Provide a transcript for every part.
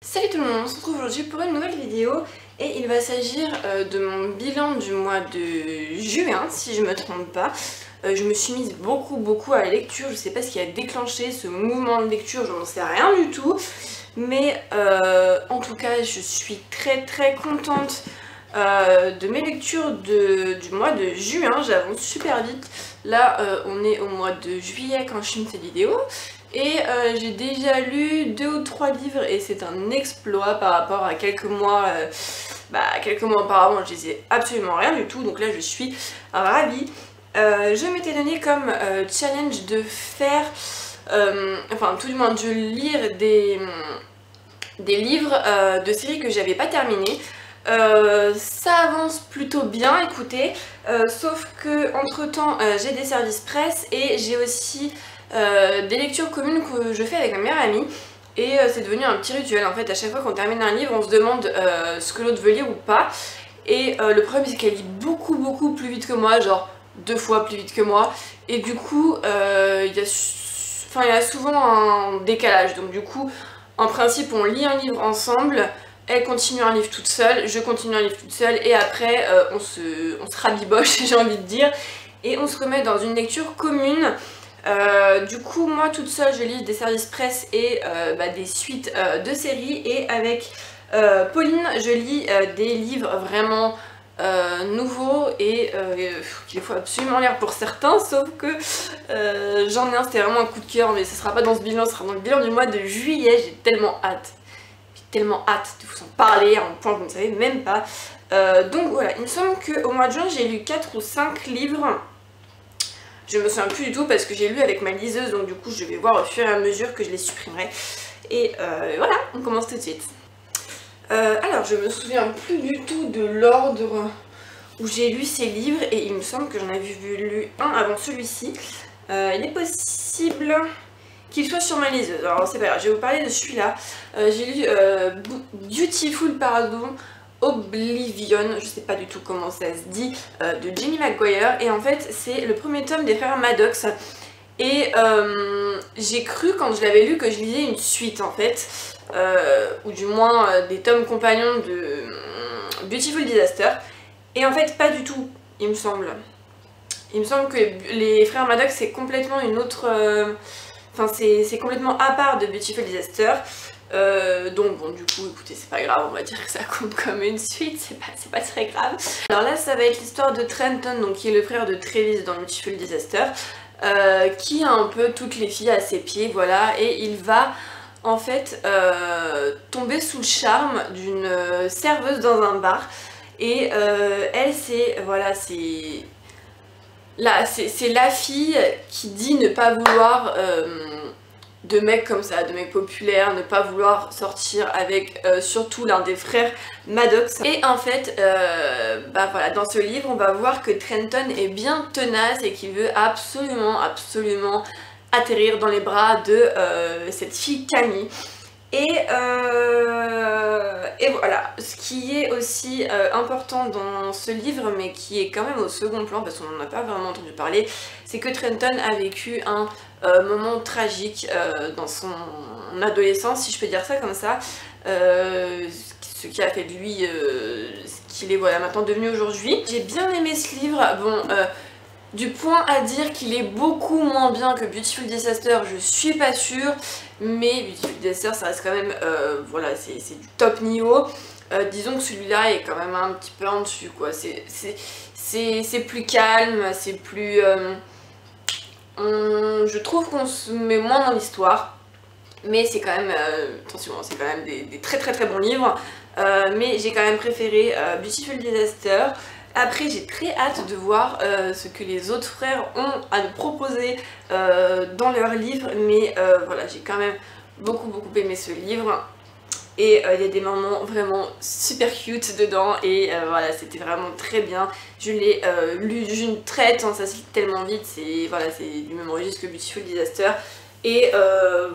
Salut tout le monde, on se retrouve aujourd'hui pour une nouvelle vidéo et il va s'agir de mon bilan du mois de juin, si je me trompe pas. Je me suis mise beaucoup à la lecture, je sais pas ce qui a déclenché ce mouvement de lecture, je n'en sais rien du tout. Mais en tout cas, je suis très contente de mes lectures du mois de juin, j'avance super vite. Là, on est au mois de juillet quand je filme cette vidéo. Et j'ai déjà lu 2 ou 3 livres et c'est un exploit par rapport à quelques mois auparavant, je lisais absolument rien du tout, donc là je suis ravie. Je m'étais donné comme challenge de faire, enfin tout du moins de lire des livres de séries que j'avais pas terminées. Ça avance plutôt bien, écoutez, sauf que entre temps j'ai des services presse et j'ai aussi des lectures communes que je fais avec ma meilleure amie. Et c'est devenu un petit rituel en fait, à chaque fois qu'on termine un livre on se demande ce que l'autre veut lire ou pas. Et le problème c'est qu'elle lit beaucoup plus vite que moi, genre 2 fois plus vite que moi. Et du coup il y a souvent un décalage, donc du coup en principe on lit un livre ensemble. Elle continue un livre toute seule, je continue un livre toute seule et après on se rabiboche j'ai envie de dire. Et on se remet dans une lecture commune. Du coup moi toute seule je lis des services presse et des suites de séries, et avec Pauline je lis des livres vraiment nouveaux et qu'il faut absolument lire pour certains, sauf que j'en ai un, c'était vraiment un coup de cœur, mais ce sera pas dans ce bilan, ce sera dans le bilan du mois de juillet. J'ai tellement hâte de vous en parler à un point que vous ne savez même pas. Donc voilà, il me semble qu'au mois de juin j'ai lu 4 ou 5 livres. Je me souviens plus du tout parce que j'ai lu avec ma liseuse, donc du coup je vais voir au fur et à mesure que je les supprimerai. Et voilà, on commence tout de suite. Alors je me souviens plus du tout de l'ordre où j'ai lu ces livres et il me semble que j'en avais lu un avant celui-ci. Il est possible qu'il soit sur ma liseuse, alors c'est pas grave, je vais vous parler de celui-là. J'ai lu Beautiful Oblivion, je sais pas du tout comment ça se dit, de Jamie McGuire, et en fait c'est le premier tome des frères Maddox. Et j'ai cru quand je l'avais lu que je lisais une suite en fait, ou du moins des tomes compagnons de Beautiful Disaster, et en fait pas du tout, il me semble. Il me semble que les frères Maddox c'est complètement une autre... Enfin c'est complètement à part de Beautiful Disaster. Donc bon, du coup écoutez, c'est pas grave, on va dire que ça compte comme une suite, c'est pas très grave. Alors là ça va être l'histoire de Trenton, donc qui est le frère de Travis dans Beautiful Disaster, qui a un peu toutes les filles à ses pieds, voilà, et il va en fait tomber sous le charme d'une serveuse dans un bar. Et elle c'est, voilà, c'est la fille qui dit ne pas vouloir de mecs comme ça, de mecs populaires, ne pas vouloir sortir avec surtout l'un des frères Maddox. Et en fait, voilà, dans ce livre, on va voir que Trenton est bien tenace et qu'il veut absolument atterrir dans les bras de cette fille Camille. Et voilà, ce qui est aussi important dans ce livre, mais qui est quand même au second plan parce qu'on n'en a pas vraiment entendu parler, c'est que Trenton a vécu un moment tragique dans son adolescence, si je peux dire ça comme ça, ce qui a fait de lui ce qu'il est, voilà, maintenant devenu aujourd'hui. J'ai bien aimé ce livre, bon, du point à dire qu'il est beaucoup moins bien que Beautiful Disaster, je suis pas sûre, mais Beautiful Disaster ça reste quand même, voilà, c'est du top niveau. Disons que celui-là est quand même un petit peu en dessus, quoi. C'est plus calme, c'est plus... je trouve qu'on se met moins dans l'histoire, mais c'est quand même, attention, c'est quand même des très bons livres, mais j'ai quand même préféré Beautiful Disaster. Après j'ai très hâte de voir ce que les autres frères ont à nous proposer dans leurs livres, mais voilà, j'ai quand même beaucoup aimé ce livre. Et il y a des moments vraiment super cute dedans, et voilà, c'était vraiment très bien. Je l'ai lu d'une traite, hein, ça se lit tellement vite, c'est voilà, du même registre que Beautiful Disaster. Et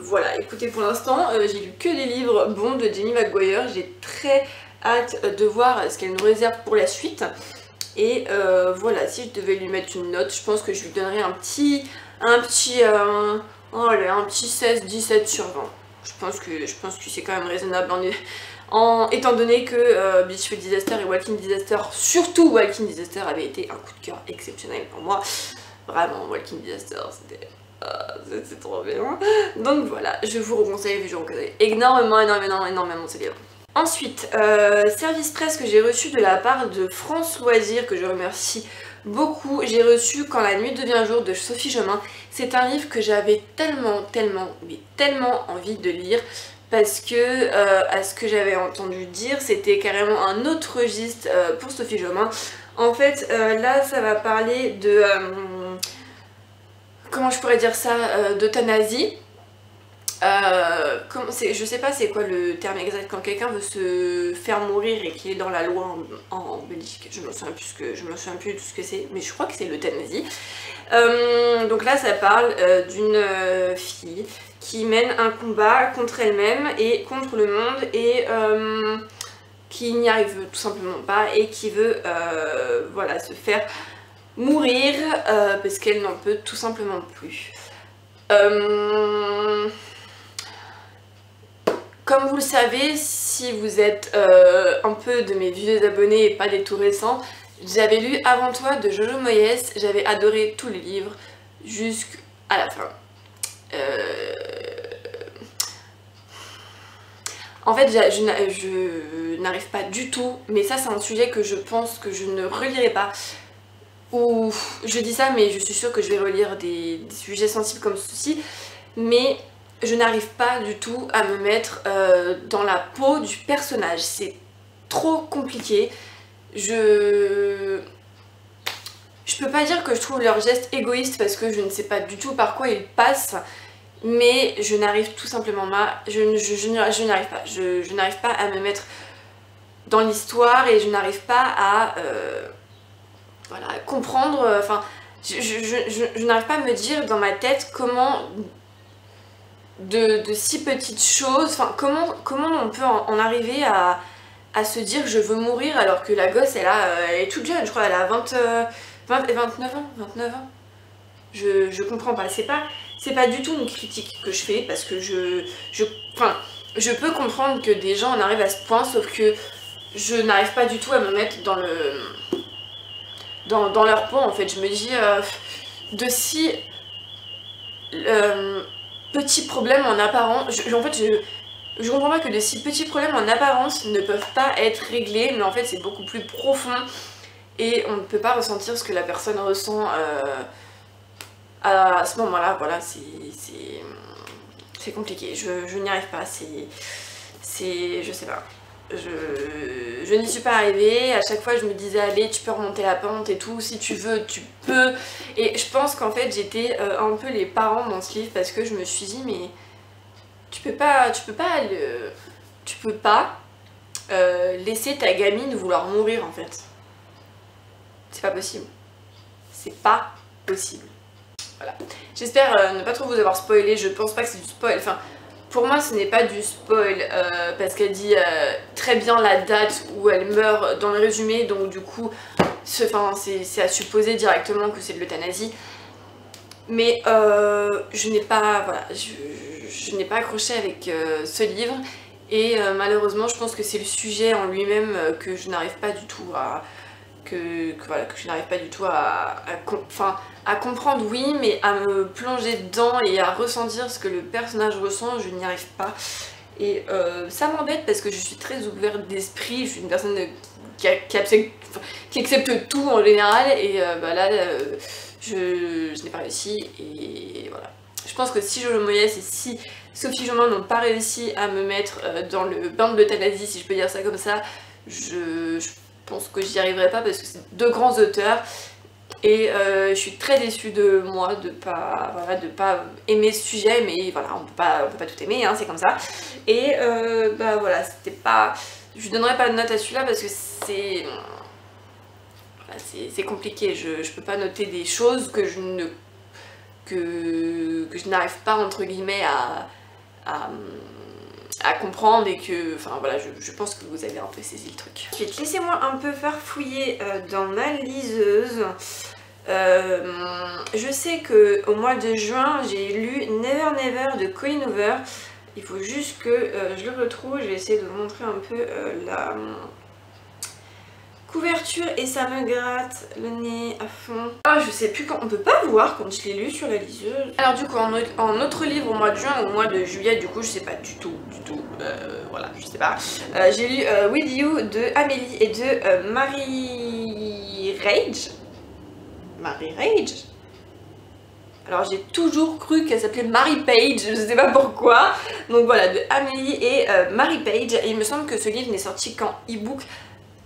voilà, écoutez, pour l'instant j'ai lu que des livres bons de Jamie McGuire. J'ai très hâte de voir ce qu'elle nous réserve pour la suite. Et voilà, si je devais lui mettre une note, je pense que je lui donnerais un petit 16-17 sur 20. je pense que c'est quand même raisonnable étant donné que Beautiful Disaster et Walking Disaster, surtout Walking Disaster, avait été un coup de cœur exceptionnel pour moi. Vraiment, Walking Disaster, c'est trop bien. Donc voilà, je vous conseille énormément ce livre. Ensuite, service presse que j'ai reçu de la part de France Loisirs, que je remercie beaucoup. J'ai reçu Quand la nuit devient jour de Sophie Jomain. C'est un livre que j'avais tellement envie de lire. Parce que, à ce que j'avais entendu dire, c'était carrément un autre registre pour Sophie Jomain. En fait, là, ça va parler de... comment je pourrais dire ça, d'euthanasie. Je sais pas c'est quoi le terme exact quand quelqu'un veut se faire mourir et qu'il est dans la loi en Belgique. Je me souviens plus de tout ce que c'est, mais je crois que c'est l'euthanasie. Donc là, ça parle d'une fille qui mène un combat contre elle-même et contre le monde et qui n'y arrive tout simplement pas et qui veut voilà, se faire mourir parce qu'elle n'en peut tout simplement plus. Comme vous le savez, si vous êtes un peu de mes vieux abonnés et pas des tout récents, j'avais lu Avant toi de Jojo Moyes, j'avais adoré tous les livres jusqu'à la fin. En fait, je n'arrive pas du tout, mais ça c'est un sujet que je pense que je ne relirai pas. Ou je dis ça, mais je suis sûre que je vais relire des sujets sensibles comme ceci, mais je n'arrive pas du tout à me mettre dans la peau du personnage. C'est trop compliqué. Je peux pas dire que je trouve leurs gestes égoïstes parce que je ne sais pas du tout par quoi ils passent, mais je n'arrive tout simplement pas, je n'arrive pas. Je n'arrive pas à me mettre dans l'histoire et je n'arrive pas à voilà, comprendre, enfin, je n'arrive pas à me dire dans ma tête comment de si petites choses, enfin, comment on peut en arriver à se dire je veux mourir alors que la gosse elle est toute jeune, je crois elle a 29 ans. Je comprends pas, c'est pas du tout une critique que je fais parce que je peux comprendre que des gens en arrivent à ce point, sauf que je n'arrive pas du tout à me mettre dans leur peau en fait. Je me dis de si petits problèmes en apparence, en fait je comprends pas que de si petits problèmes en apparence ne peuvent pas être réglés, mais en fait c'est beaucoup plus profond et on ne peut pas ressentir ce que la personne ressent à ce moment-là. Voilà, c'est compliqué, je n'y arrive pas, je sais pas. Je n'y suis pas arrivée, à chaque fois je me disais allez tu peux remonter la pente et tout, si tu veux tu peux, et je pense qu'en fait j'étais un peu les parents dans ce livre parce que je me suis dit mais tu peux pas laisser ta gamine vouloir mourir en fait, c'est pas possible, c'est pas possible. Voilà, j'espère ne pas trop vous avoir spoilé, je pense pas que c'est du spoil, enfin pour moi ce n'est pas du spoil parce qu'elle dit très bien la date où elle meurt dans le résumé, donc du coup c'est à supposer directement que c'est de l'euthanasie. Mais je n'ai pas, voilà, je n'ai pas accroché avec ce livre et malheureusement je pense que c'est le sujet en lui-même que je n'arrive pas du tout à... voilà, que je n'arrive pas du tout à comprendre, oui, mais à me plonger dedans et à ressentir ce que le personnage ressent, je n'y arrive pas. Et ça m'embête parce que je suis très ouverte d'esprit, je suis une personne qui accepte tout en général, et bah là, je n'ai pas réussi, et voilà. Je pense que si Jojo Moyes et si Sophie Jomain n'ont pas réussi à me mettre dans le bain de l'euthanasie, si je peux dire ça comme ça, je pense que j'y arriverai pas parce que c'est deux grands auteurs et je suis très déçue de moi de pas aimer ce sujet, mais voilà, on peut pas tout aimer, hein, c'est comme ça. Et bah voilà, c'était pas... Je donnerai pas de note à celui-là parce que c'est... Voilà, c'est compliqué, je peux pas noter des choses que je n'arrive pas entre guillemets à comprendre, et que, enfin voilà, je pense que vous avez un peu saisi le truc. Ensuite, laissez-moi un peu farfouiller dans ma liseuse. Je sais qu'au mois de juin, j'ai lu Never Never de Colleen Hoover. Il faut juste que je le retrouve. Je vais essayer de vous montrer un peu la couverture et ça me gratte le nez à fond. Ah, je sais plus quand, on peut pas voir quand je l'ai lu sur la liseuse. Alors du coup en autre livre au mois de juin ou au mois de juillet, du coup je sais pas du tout, voilà, je sais pas. J'ai lu With You de Amélie et de Marie Rage. Marie Rage. Alors j'ai toujours cru qu'elle s'appelait Mary Page, je sais pas pourquoi. Donc voilà, de Amélie et Mary Page. Et il me semble que ce livre n'est sorti qu'en e-book,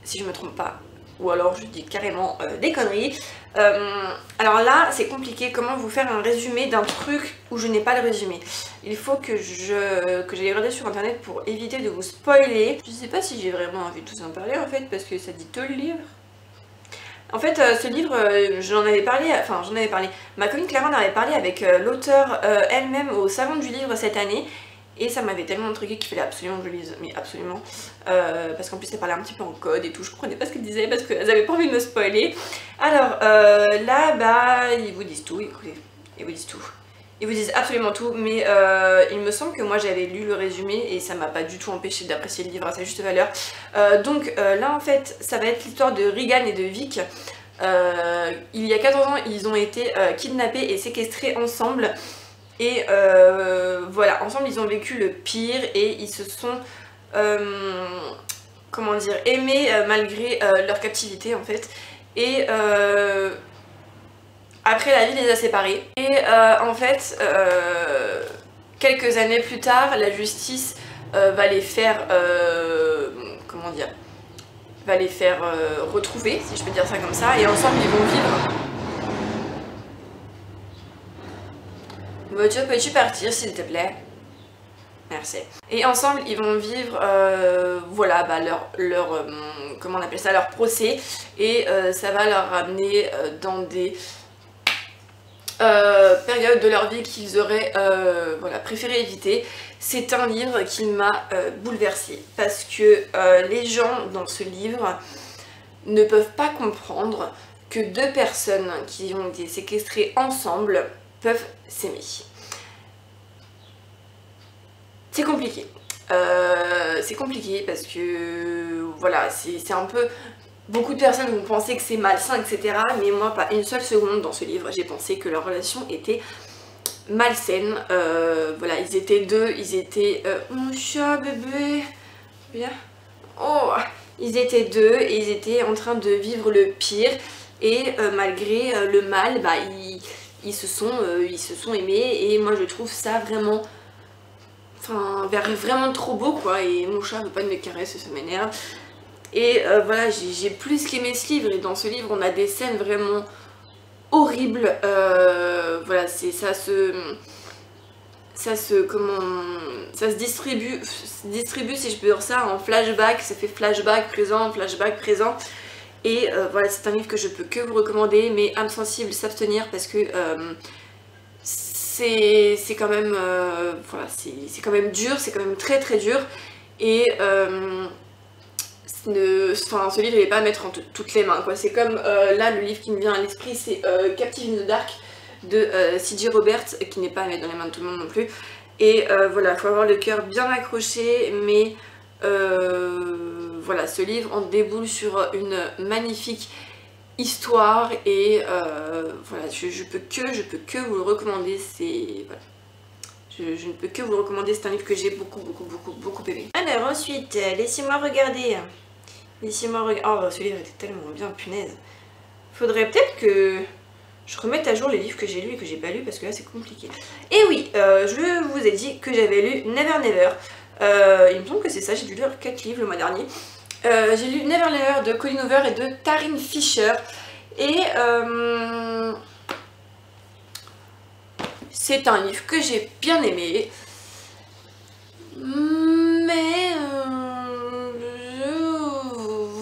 si je me trompe pas, ou alors je dis carrément des conneries. Alors là c'est compliqué, comment vous faire un résumé d'un truc où je n'ai pas le résumé. Il faut que j'aille regarder sur internet pour éviter de vous spoiler. Je sais pas si j'ai vraiment envie de tous en parler en fait, parce que ça dit tout le livre. En fait ce livre j'en avais parlé, ma copine Clara en avait parlé avec l'auteur elle-même au salon du livre cette année. Et ça m'avait tellement intrigué qu'il fallait absolument que je lise, mais absolument. Parce qu'en plus elle parlait un petit peu en code et tout, je comprenais pas ce qu'elle disait parce qu'elles avaient pas envie de me spoiler. Alors là, bah, ils vous disent tout, écoutez, ils vous disent tout. Ils vous disent absolument tout, mais il me semble que moi j'avais lu le résumé et ça m'a pas du tout empêché d'apprécier le livre à sa juste valeur. Donc là en fait, ça va être l'histoire de Regan et de Vic. Il y a 14 ans, ils ont été kidnappés et séquestrés ensemble. Et voilà, ensemble ils ont vécu le pire et ils se sont, comment dire, aimés malgré leur captivité en fait. Et après la vie les a séparés. Et en fait, quelques années plus tard, la justice va les faire, comment dire, va les faire retrouver, si je peux dire ça comme ça. Et ensemble ils vont vivre. Voiture, peux-tu partir s'il te plaît? Merci. Et ensemble ils vont vivre voilà bah, leur comment on appelle ça, leur procès. Et ça va leur ramener dans des périodes de leur vie qu'ils auraient voilà, préféré éviter. C'est un livre qui m'a bouleversée parce que les gens dans ce livre ne peuvent pas comprendre que deux personnes qui ont été séquestrées ensemble peuvent s'aimer. C'est compliqué. C'est compliqué parce que voilà, c'est un peu... Beaucoup de personnes vont penser que c'est malsain, etc. Mais moi, pas une seule seconde dans ce livre, j'ai pensé que leur relation était malsaine. Voilà, ils étaient deux, ils étaient... mon chat, bébé... Bien. Oh, ils étaient deux et ils étaient en train de vivre le pire. Et malgré le mal, bah, ils se sont aimés. Et moi, je trouve ça vraiment... Enfin, vraiment trop beau, quoi. Et mon chat veut pas de me caresser, ça m'énerve. Et voilà, j'ai plus qu'aimé ce livre. Et dans ce livre, on a des scènes vraiment horribles. Voilà, ça se distribue, si je peux dire ça, en flashback. Ça fait flashback présent. Et voilà, c'est un livre que je peux que vous recommander, mais âme sensible, s'abstenir parce que c'est quand même voilà, c'est quand même dur, c'est quand même très très dur. Et ce livre il n'est pas à mettre entre toutes les mains, quoi. C'est comme là le livre qui me vient à l'esprit, c'est Captive in the Dark de C.J. Roberts, qui n'est pas à mettre dans les mains de tout le monde non plus. Et voilà, il faut avoir le cœur bien accroché, mais voilà, ce livre en déboule sur une magnifique histoire. Et voilà, je peux que vous le recommander. C'est voilà, je ne peux que vous le recommander. C'est un livre que j'ai beaucoup aimé. Alors ensuite, laissez-moi regarder. Laissez-moi regarder. Oh, ce livre était tellement bien, punaise. Faudrait peut-être que je remette à jour les livres que j'ai lus et que j'ai pas lus, parce que là c'est compliqué. Et oui, je vous ai dit que j'avais lu Never Never. Il me semble que c'est ça, j'ai dû lire 4 livres le mois dernier. J'ai lu Never Never de Colleen Hoover et de Taryn Fisher. Et c'est un livre que j'ai bien aimé. Mais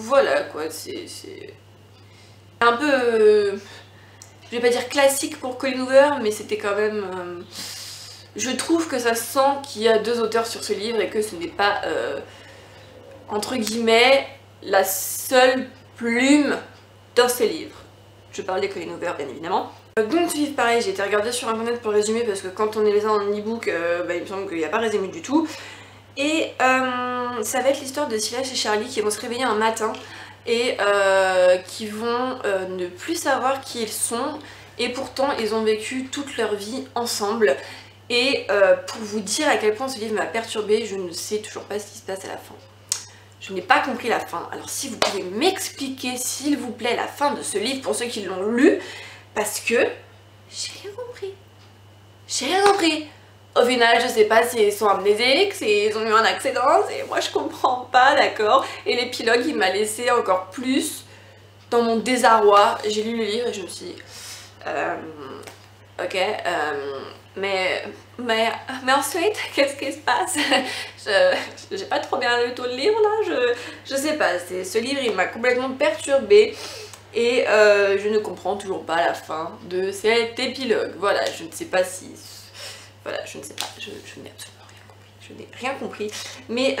voilà quoi, c'est un peu... je vais pas dire classique pour Colleen Hoover, mais c'était quand même... je trouve que ça sent qu'il y a deux auteurs sur ce livre et que ce n'est pas, entre guillemets, la seule plume dans ce livre. Je parle des Colleen Hoover, bien évidemment. Donc ce livre pareil, j'ai été regarder sur internet pour résumer parce que quand on est les uns en e-book, il me semble qu'il n'y a pas résumé du tout. Et ça va être l'histoire de Silas et Charlie qui vont se réveiller un matin et qui vont ne plus savoir qui ils sont, et pourtant ils ont vécu toute leur vie ensemble. Et pour vous dire à quel point ce livre m'a perturbée, je ne sais toujours pas ce qui se passe à la fin. Je n'ai pas compris la fin. Alors si vous pouvez m'expliquer s'il vous plaît la fin de ce livre pour ceux qui l'ont lu, parce que j'ai rien compris. J'ai rien compris. Au final, je sais pas s'ils sont amnésiques, s'ils ont eu un accident, et moi je comprends pas, d'accord. Et l'épilogue il m'a laissé encore plus dans mon désarroi. J'ai lu le livre et je me suis dit, ok, mais ensuite, qu'est-ce qui se passe? J'ai pas trop bien lu tout le livre là, je sais pas, ce livre il m'a complètement perturbée. Et je ne comprends toujours pas la fin de cet épilogue. Voilà, je ne sais pas si... Voilà, je ne sais pas, je n'ai absolument rien compris. Je n'ai rien compris. Mais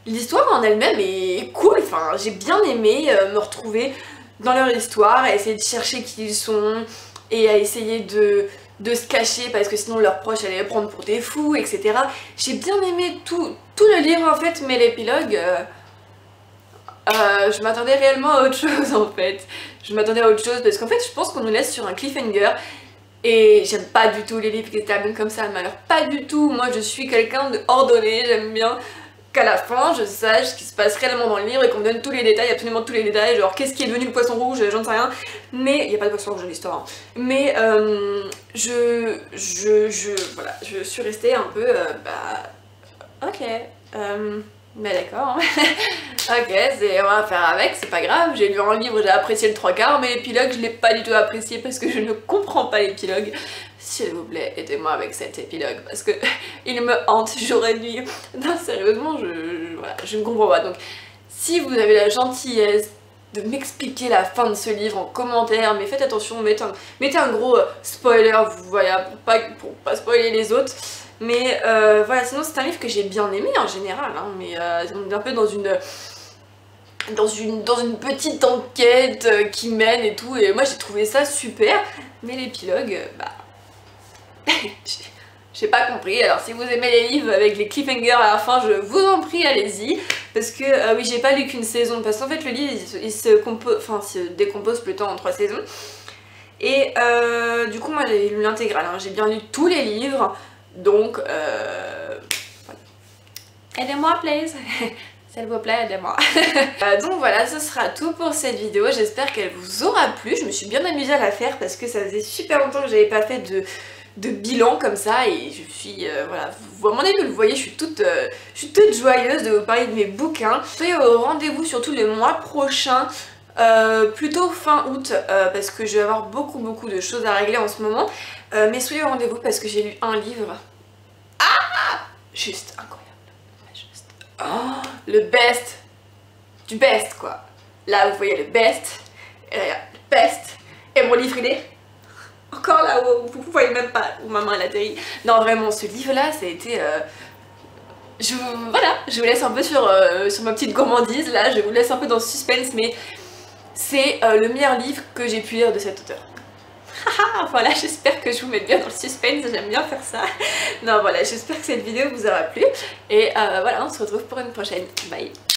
l'histoire en elle-même est cool. Enfin, j'ai bien aimé me retrouver dans leur histoire, à essayer de chercher qui ils sont, et à essayer de se cacher parce que sinon leurs proches allaient les prendre pour des fous, etc. J'ai bien aimé tout le livre en fait, mais l'épilogue... je m'attendais réellement à autre chose en fait. Je m'attendais à autre chose parce qu'en fait je pense qu'on nous laisse sur un cliffhanger. Et j'aime pas du tout les livres qui se terminent comme ça, mais alors pas du tout. Moi je suis quelqu'un de ordonné, j'aime bien qu'à la fin je sache ce qui se passe réellement dans le livre et qu'on me donne tous les détails, absolument tous les détails, genre qu'est-ce qui est devenu le poisson rouge, j'en sais rien. Mais il n'y a pas de poisson rouge dans l'histoire, hein. Mais voilà, je suis restée un peu, ok, mais d'accord. Ok, on va faire avec, c'est pas grave, j'ai lu un livre, j'ai apprécié le 3/4, mais l'épilogue je l'ai pas du tout apprécié parce que je ne comprends pas l'épilogue. S'il vous plaît, aidez-moi avec cet épilogue parce que il me hante jour et nuit. Non, sérieusement, voilà, je ne comprends pas. Donc, si vous avez la gentillesse de m'expliquer la fin de ce livre en commentaire, mais faites attention, mettez un gros spoiler, voilà, pour pas spoiler les autres. Mais voilà, sinon c'est un livre que j'ai bien aimé en général, hein, mais on est un peu dans une petite enquête qui mène et tout, et moi j'ai trouvé ça super, mais l'épilogue, j'ai pas compris. Alors si vous aimez les livres avec les cliffhangers à la fin, je vous en prie, allez-y, parce que oui, j'ai pas lu qu'une saison, parce qu'en fait le livre il se décompose plutôt en 3 saisons, et du coup moi j'ai lu l'intégrale, hein, j'ai bien lu tous les livres, donc voilà. Aidez-moi please. S'il vous plaît, aidez-moi. Donc voilà, ce sera tout pour cette vidéo. J'espère qu'elle vous aura plu. Je me suis bien amusée à la faire parce que ça faisait super longtemps que j'avais pas fait de bilan comme ça. Et je suis, voilà, à mon avis vous le voyez, je suis toute joyeuse de vous parler de mes bouquins. Je serai au rendez-vous surtout le mois prochain. Plutôt fin août, parce que je vais avoir beaucoup de choses à régler en ce moment. Mais soyez au rendez-vous parce que j'ai lu un livre. Juste incroyable. Oh, le best du best quoi. Là vous voyez le best, et là, le best, et mon livre il est encore là où vous voyez même pas où ma main elle atterrit. Non vraiment ce livre là ça a été... voilà, je vous laisse un peu sur ma petite gourmandise là, je vous laisse un peu dans le suspense, mais c'est le meilleur livre que j'ai pu lire de cet auteur. Voilà, j'espère que je vous mets bien dans le suspense, j'aime bien faire ça. Non voilà, j'espère que cette vidéo vous aura plu. Et voilà, on se retrouve pour une prochaine. Bye.